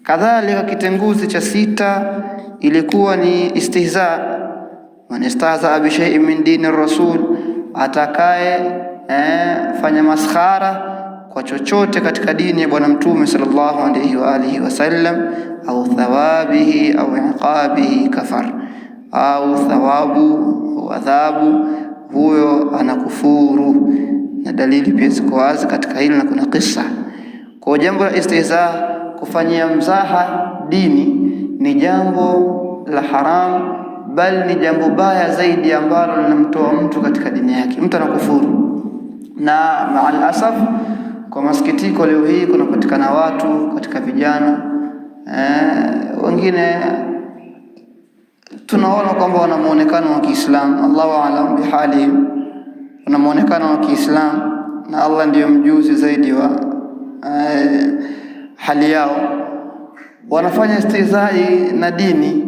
Kadhalika kitenguzi cha 6 ilikuwa ni istihza. Man istahza bi shay'in min dini rasul, atakaye fanya maskhara kwa chochote katika dini ya Bwana Mtume sallallahu alayhi wa alihi wasallam, au thawabihi au iqabihi kafar, au thawabu au adhabu, huyo anakufuru. Na dalili pia ziko wazi katika hili, na kuna kisa. Kwa jambo la istihza, kufanyia mzaha dini, ni jambo la haram, bali ni jambo baya zaidi ambalo linamtoa mtu katika dini yake, mtu anakufuru. Na maal asaf, kwa masikitiko, leo hii kunapatikana watu katika vijana wengine tunaona kwamba wana muonekano wa Kiislamu, Allahu a'lam bihali, wana muonekano wa Kiislamu na Allah ndiyo mjuzi zaidi wa hali yao. Wanafanya istihzai na dini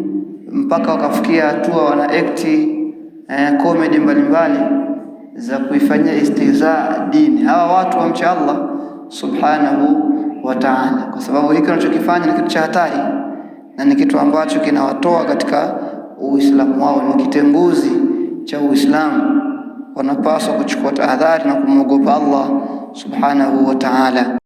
mpaka wakafikia hatua wana comedy mbalimbali za kuifanyia istihza dini. Hawa watu wamcha Allah subhanahu wa ta'ala, kwa sababu hiki wanachokifanya ni kitu cha hatari na ni kitu ambacho kinawatoa katika Uislamu wao, ni kitenguzi cha Uislamu. Wanapaswa kuchukua tahadhari na kumwogopa Allah subhanahu wa ta'ala.